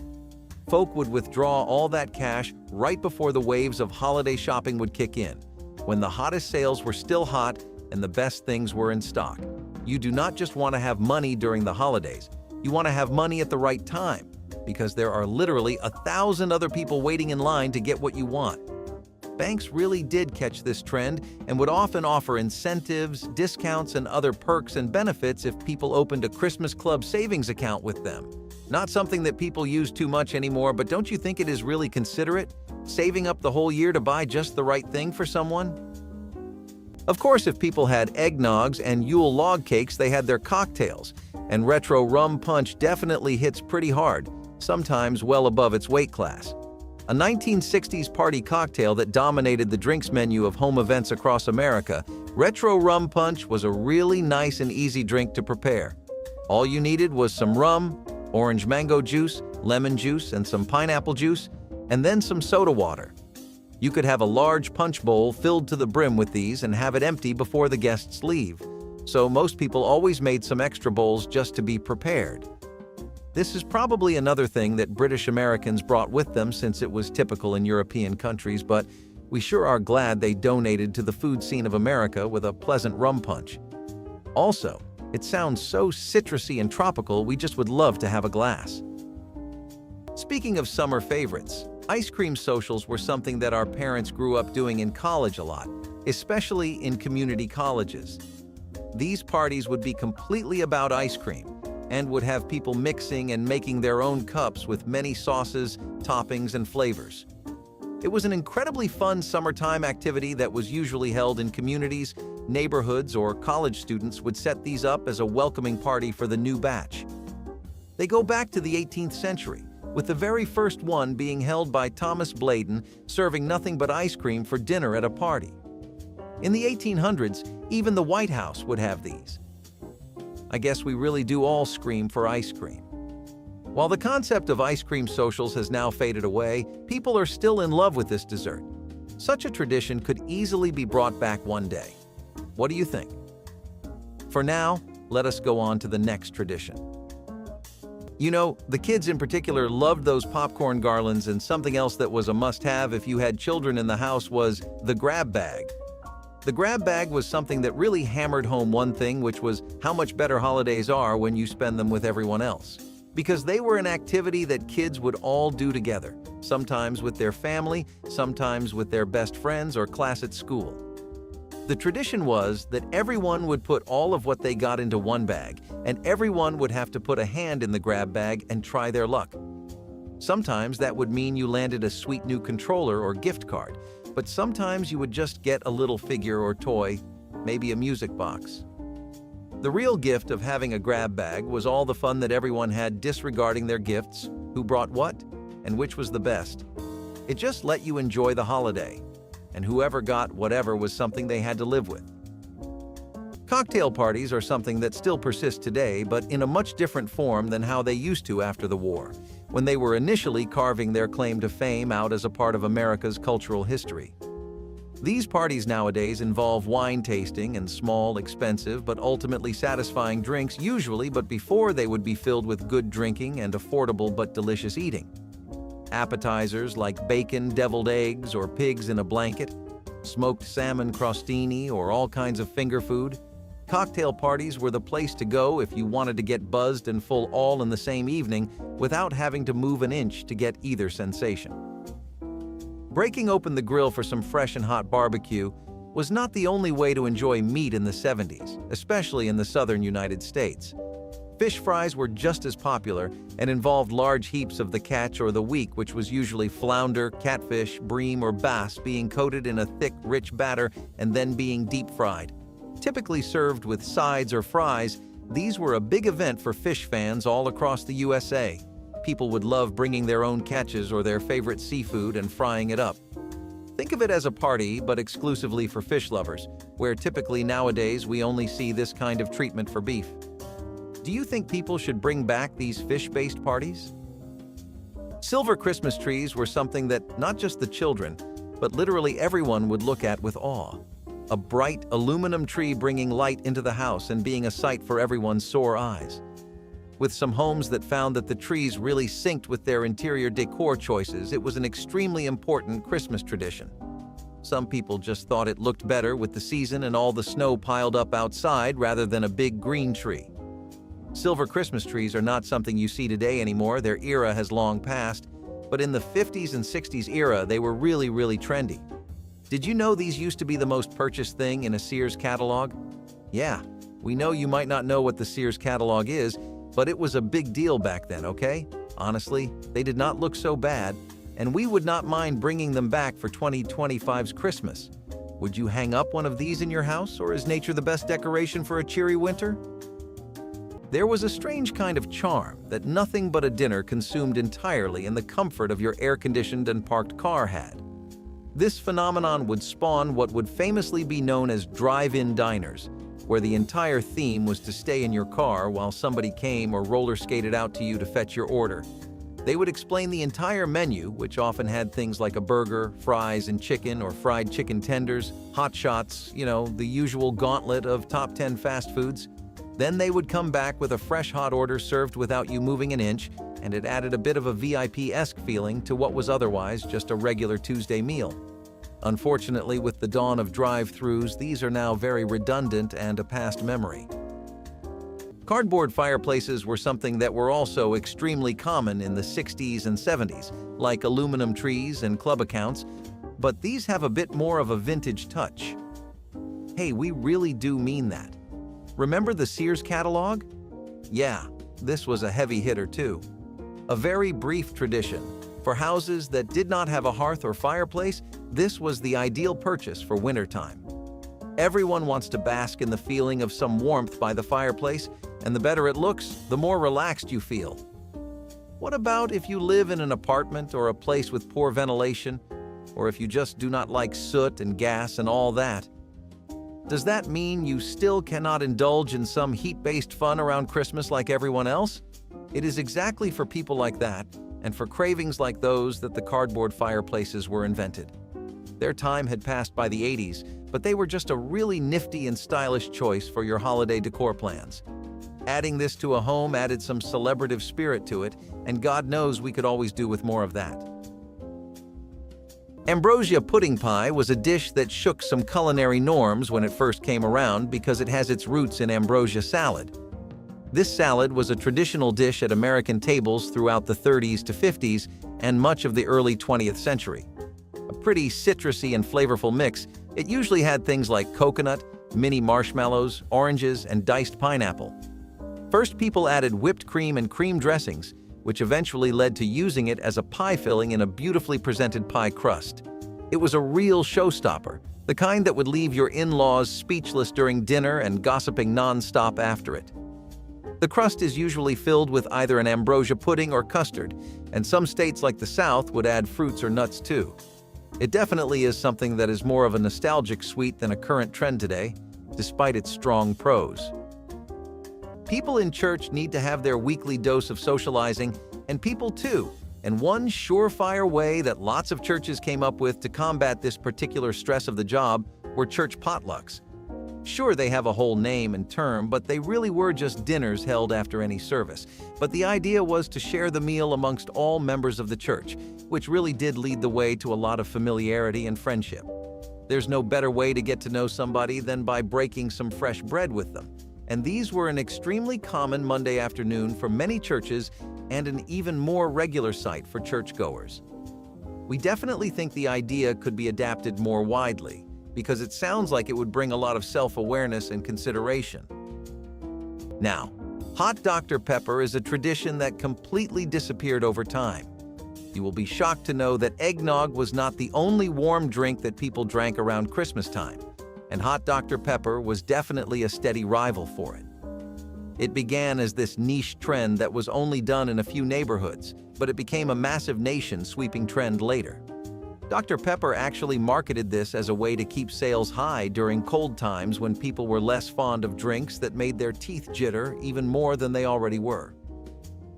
Folk would withdraw all that cash right before the waves of holiday shopping would kick in, when the hottest sales were still hot and the best things were in stock. You do not just want to have money during the holidays. You want to have money at the right time, because there are literally 1,000 other people waiting in line to get what you want. Banks really did catch this trend and would often offer incentives, discounts, and other perks and benefits if people opened a Christmas Club savings account with them. Not something that people use too much anymore, but don't you think it is really considerate, saving up the whole year to buy just the right thing for someone? Of course, if people had eggnogs and Yule log cakes, they had their cocktails, and retro rum punch definitely hits pretty hard, sometimes well above its weight class. A 1960s party cocktail that dominated the drinks menu of home events across America, retro rum punch was a really nice and easy drink to prepare. All you needed was some rum, orange mango juice, lemon juice, and some pineapple juice, and then some soda water. You could have a large punch bowl filled to the brim with these and have it empty before the guests leave. So most people always made some extra bowls just to be prepared. This is probably another thing that British Americans brought with them, since it was typical in European countries, but we sure are glad they donated to the food scene of America with a pleasant rum punch. Also, it sounds so citrusy and tropical, we just would love to have a glass. Speaking of summer favorites, ice cream socials were something that our parents grew up doing in college a lot, especially in community colleges. These parties would be completely about ice cream and would have people mixing and making their own cups with many sauces, toppings, and flavors. It was an incredibly fun summertime activity that was usually held in communities, neighborhoods, or college students would set these up as a welcoming party for the new batch. They go back to the 18th century, with the very first one being held by Thomas Blayden, serving nothing but ice cream for dinner at a party. In the 1800s, even the White House would have these. I guess we really do all scream for ice cream. While the concept of ice cream socials has now faded away, people are still in love with this dessert. Such a tradition could easily be brought back one day. What do you think? For now, let us go on to the next tradition. You know, the kids in particular loved those popcorn garlands, and something else that was a must-have if you had children in the house was the grab bag. The grab bag was something that really hammered home one thing, which was how much better holidays are when you spend them with everyone else. Because they were an activity that kids would all do together, sometimes with their family, sometimes with their best friends or class at school. The tradition was that everyone would put all of what they got into one bag, and everyone would have to put a hand in the grab bag and try their luck. Sometimes that would mean you landed a sweet new controller or gift card, but sometimes you would just get a little figure or toy, maybe a music box. The real gift of having a grab bag was all the fun that everyone had disregarding their gifts, who brought what, and which was the best. It just let you enjoy the holiday, and whoever got whatever was something they had to live with. Cocktail parties are something that still persists today, but in a much different form than how they used to after the war, when they were initially carving their claim to fame out as a part of America's cultural history. These parties nowadays involve wine tasting and small, expensive, but ultimately satisfying drinks usually, but before they would be filled with good drinking and affordable but delicious eating. Appetizers like bacon, deviled eggs, or pigs in a blanket, smoked salmon crostini, or all kinds of finger food. Cocktail parties were the place to go if you wanted to get buzzed and full all in the same evening without having to move an inch to get either sensation. Breaking open the grill for some fresh and hot barbecue was not the only way to enjoy meat in the 70s, especially in the southern United States. Fish fries were just as popular and involved large heaps of the catch or the week, which was usually flounder, catfish, bream, or bass being coated in a thick, rich batter and then being deep fried. Typically served with sides or fries, these were a big event for fish fans all across the USA. People would love bringing their own catches or their favorite seafood and frying it up. Think of it as a party, but exclusively for fish lovers, where typically nowadays we only see this kind of treatment for beef. Do you think people should bring back these fish-based parties? Silver Christmas trees were something that not just the children, but literally everyone would look at with awe. A bright aluminum tree bringing light into the house and being a sight for everyone's sore eyes. With some homes that found that the trees really synced with their interior decor choices, it was an extremely important Christmas tradition. Some people just thought it looked better with the season and all the snow piled up outside rather than a big green tree. Silver Christmas trees are not something you see today anymore, their era has long passed, but in the 50s and 60s era, they were really trendy. Did you know these used to be the most purchased thing in a Sears catalog? Yeah, we know you might not know what the Sears catalog is, but it was a big deal back then, okay? Honestly, they did not look so bad, and we would not mind bringing them back for 2025's Christmas. Would you hang up one of these in your house, or is nature the best decoration for a cheery winter? There was a strange kind of charm that nothing but a dinner consumed entirely in the comfort of your air-conditioned and parked car had. This phenomenon would spawn what would famously be known as drive-in diners, where the entire theme was to stay in your car while somebody came or roller skated out to you to fetch your order. They would explain the entire menu, which often had things like a burger, fries and chicken or fried chicken tenders, hot shots, the usual gauntlet of top 10 fast foods. Then they would come back with a fresh hot order served without you moving an inch, and it added a bit of a VIP-esque feeling to what was otherwise just a regular Tuesday meal. Unfortunately, with the dawn of drive-thrus, these are now very redundant and a past memory. Cardboard fireplaces were something that were also extremely common in the 60s and 70s, like aluminum trees and club accounts, but these have a bit more of a vintage touch. Hey, we really do mean that. Remember the Sears catalog? Yeah, this was a heavy hitter too. A very brief tradition. For houses that did not have a hearth or fireplace, this was the ideal purchase for wintertime. Everyone wants to bask in the feeling of some warmth by the fireplace, and the better it looks, the more relaxed you feel. What about if you live in an apartment or a place with poor ventilation, or if you just do not like soot and gas and all that? Does that mean you still cannot indulge in some heat-based fun around Christmas like everyone else? It is exactly for people like that, and for cravings like those, that the cardboard fireplaces were invented. Their time had passed by the 80s, but they were just a really nifty and stylish choice for your holiday decor plans. Adding this to a home added some celebrative spirit to it, and God knows we could always do with more of that. Ambrosia pudding pie was a dish that shook some culinary norms when it first came around because it has its roots in ambrosia salad. This salad was a traditional dish at American tables throughout the 30s to 50s and much of the early 20th century. A pretty citrusy and flavorful mix, it usually had things like coconut, mini marshmallows, oranges, and diced pineapple. First, people added whipped cream and cream dressings, which eventually led to using it as a pie filling in a beautifully presented pie crust. It was a real showstopper, the kind that would leave your in-laws speechless during dinner and gossiping non-stop after it. The crust is usually filled with either an ambrosia pudding or custard, and some states like the South would add fruits or nuts too. It definitely is something that is more of a nostalgic sweet than a current trend today, despite its strong pros. People in church need to have their weekly dose of socializing, and people too. And one surefire way that lots of churches came up with to combat this particular stress of the job were church potlucks. Sure, they have a whole name and term, but they really were just dinners held after any service. But the idea was to share the meal amongst all members of the church, which really did lead the way to a lot of familiarity and friendship. There's no better way to get to know somebody than by breaking some fresh bread with them. And these were an extremely common Monday afternoon for many churches and an even more regular sight for churchgoers. We definitely think the idea could be adapted more widely, because it sounds like it would bring a lot of self-awareness and consideration. Now, hot Dr. Pepper is a tradition that completely disappeared over time. You will be shocked to know that eggnog was not the only warm drink that people drank around Christmas time, and hot Dr. Pepper was definitely a steady rival for it. It began as this niche trend that was only done in a few neighborhoods, but it became a massive nation-sweeping trend later. Dr. Pepper actually marketed this as a way to keep sales high during cold times when people were less fond of drinks that made their teeth jitter even more than they already were.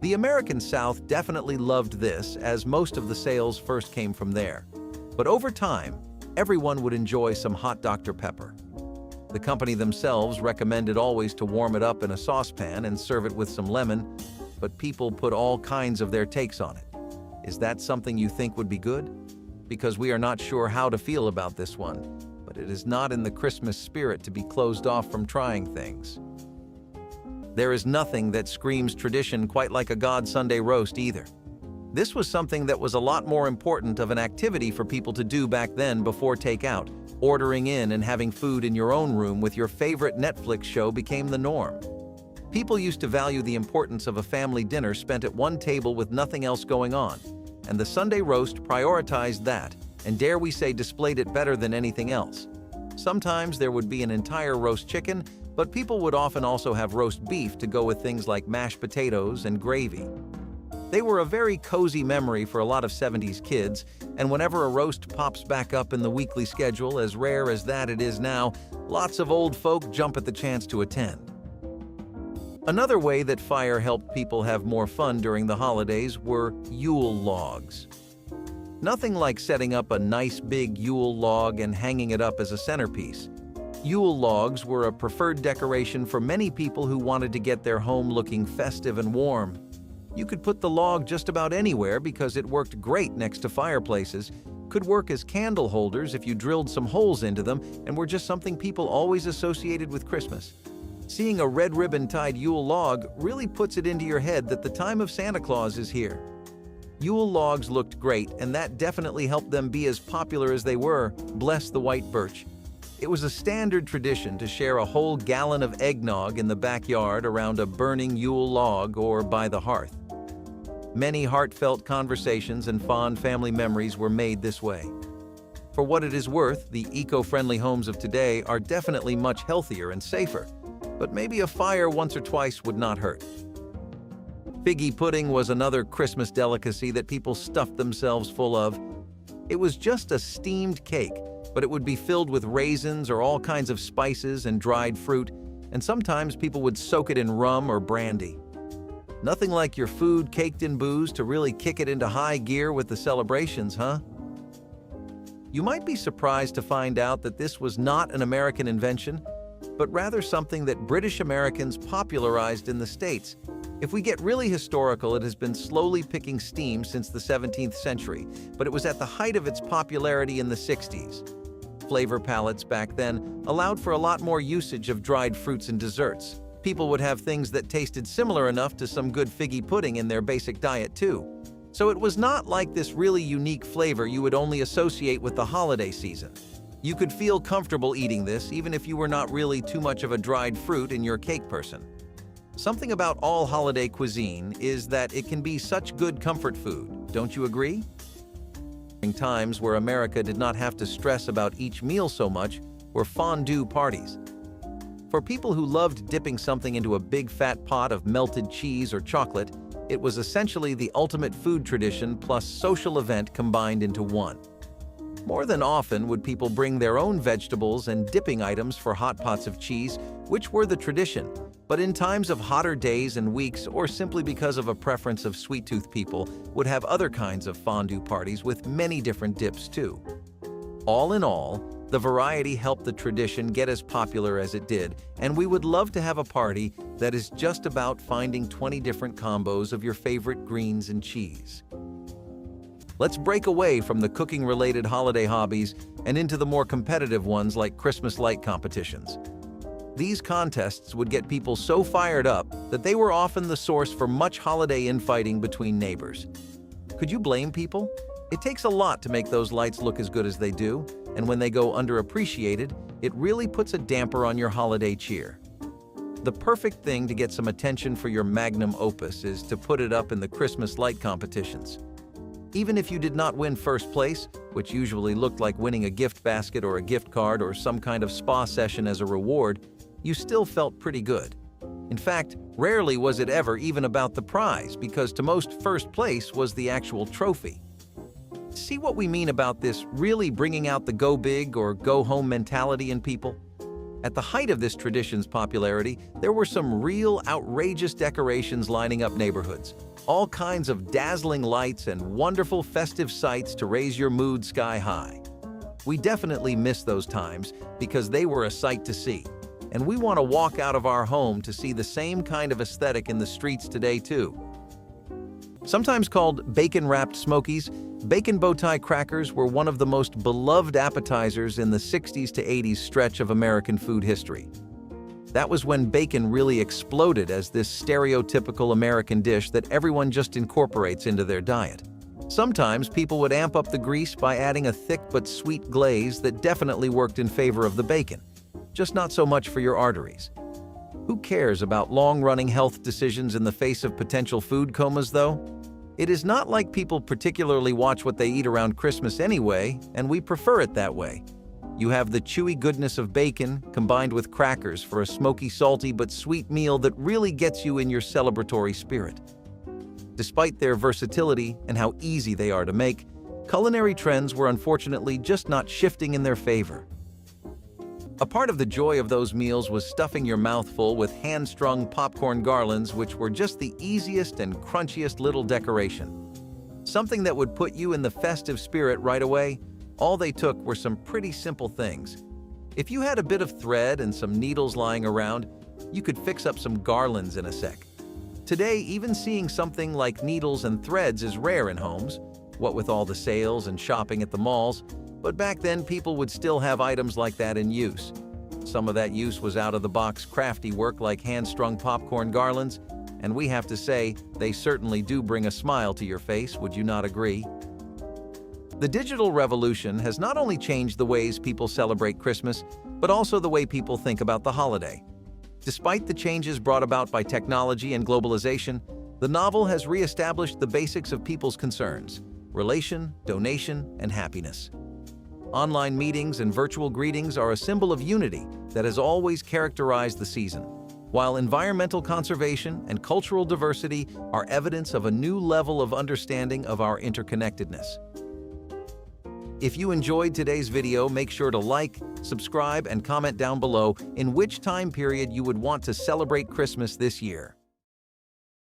The American South definitely loved this, as most of the sales first came from there. But over time, everyone would enjoy some hot Dr. Pepper. The company themselves recommended always to warm it up in a saucepan and serve it with some lemon, but people put all kinds of their takes on it. Is that something you think would be good? Because we are not sure how to feel about this one, but it is not in the Christmas spirit to be closed off from trying things. There is nothing that screams tradition quite like a God Sunday roast either. This was something that was a lot more important of an activity for people to do back then before takeout. Ordering in and having food in your own room with your favorite Netflix show became the norm. People used to value the importance of a family dinner spent at one table with nothing else going on, and the Sunday roast prioritized that, and dare we say displayed it better than anything else. Sometimes there would be an entire roast chicken, but people would often also have roast beef to go with things like mashed potatoes and gravy. They were a very cozy memory for a lot of 70s kids, and whenever a roast pops back up in the weekly schedule, as rare as that it is now, lots of old folk jump at the chance to attend. Another way that fire helped people have more fun during the holidays were Yule logs. Nothing like setting up a nice big Yule log and hanging it up as a centerpiece. Yule logs were a preferred decoration for many people who wanted to get their home looking festive and warm. You could put the log just about anywhere because it worked great next to fireplaces, could work as candle holders if you drilled some holes into them, and were just something people always associated with Christmas. Seeing a red ribbon-tied Yule log really puts it into your head that the time of Santa Claus is here. Yule logs looked great, and that definitely helped them be as popular as they were, bless the white birch. It was a standard tradition to share a whole gallon of eggnog in the backyard around a burning Yule log or by the hearth. Many heartfelt conversations and fond family memories were made this way. For what it is worth, the eco-friendly homes of today are definitely much healthier and safer, but maybe a fire once or twice would not hurt. Figgy pudding was another Christmas delicacy that people stuffed themselves full of. It was just a steamed cake, but it would be filled with raisins or all kinds of spices and dried fruit, and sometimes people would soak it in rum or brandy. Nothing like your food caked in booze to really kick it into high gear with the celebrations, huh? You might be surprised to find out that this was not an American invention, but rather something that British Americans popularized in the States. If we get really historical, it has been slowly picking steam since the 17th century, but it was at the height of its popularity in the 60s. Flavor palettes back then allowed for a lot more usage of dried fruits and desserts. People would have things that tasted similar enough to some good figgy pudding in their basic diet too. So it was not like this really unique flavor you would only associate with the holiday season. You could feel comfortable eating this even if you were not really too much of a dried fruit in your cake person. Something about all holiday cuisine is that it can be such good comfort food, don't you agree? During times where America did not have to stress about each meal so much were fondue parties. For people who loved dipping something into a big fat pot of melted cheese or chocolate, it was essentially the ultimate food tradition plus social event combined into one. More than often would people bring their own vegetables and dipping items for hot pots of cheese, which were the tradition. But in times of hotter days and weeks, or simply because of a preference of sweet-tooth people, would have other kinds of fondue parties with many different dips too. All in all, the variety helped the tradition get as popular as it did, and we would love to have a party that is just about finding 20 different combos of your favorite greens and cheese. Let's break away from the cooking-related holiday hobbies and into the more competitive ones like Christmas light competitions. These contests would get people so fired up that they were often the source for much holiday infighting between neighbors. Could you blame people? It takes a lot to make those lights look as good as they do, and when they go underappreciated, it really puts a damper on your holiday cheer. The perfect thing to get some attention for your magnum opus is to put it up in the Christmas light competitions. Even if you did not win first place, which usually looked like winning a gift basket or a gift card or some kind of spa session as a reward, you still felt pretty good. In fact, rarely was it ever even about the prize, because to most first place was the actual trophy. See what we mean about this really bringing out the go big or go home mentality in people? At the height of this tradition's popularity, there were some real outrageous decorations lining up neighborhoods. All kinds of dazzling lights and wonderful festive sights to raise your mood sky high. We definitely miss those times because they were a sight to see. And we want to walk out of our home to see the same kind of aesthetic in the streets today too. Sometimes called bacon-wrapped smokies, bacon bow tie crackers were one of the most beloved appetizers in the 60s to 80s stretch of American food history. That was when bacon really exploded as this stereotypical American dish that everyone just incorporates into their diet. Sometimes people would amp up the grease by adding a thick but sweet glaze that definitely worked in favor of the bacon, just not so much for your arteries. Who cares about long-running health decisions in the face of potential food comas, though? It is not like people particularly watch what they eat around Christmas anyway, and we prefer it that way. You have the chewy goodness of bacon combined with crackers for a smoky, salty, but sweet meal that really gets you in your celebratory spirit. Despite their versatility and how easy they are to make, culinary trends were unfortunately just not shifting in their favor. A part of the joy of those meals was stuffing your mouth full with hand-strung popcorn garlands, which were just the easiest and crunchiest little decoration. Something that would put you in the festive spirit right away. All they took were some pretty simple things. If you had a bit of thread and some needles lying around, you could fix up some garlands in a sec. Today, even seeing something like needles and threads is rare in homes, what with all the sales and shopping at the malls, but back then people would still have items like that in use. Some of that use was out-of-the-box crafty work like hand-strung popcorn garlands, and we have to say, they certainly do bring a smile to your face, would you not agree? The digital revolution has not only changed the ways people celebrate Christmas, but also the way people think about the holiday. Despite the changes brought about by technology and globalization, the novel has re-established the basics of people's concerns: relation, donation, and happiness. Online meetings and virtual greetings are a symbol of unity that has always characterized the season, while environmental conservation and cultural diversity are evidence of a new level of understanding of our interconnectedness. If you enjoyed today's video, make sure to like, subscribe, and comment down below in which time period you would want to celebrate Christmas this year.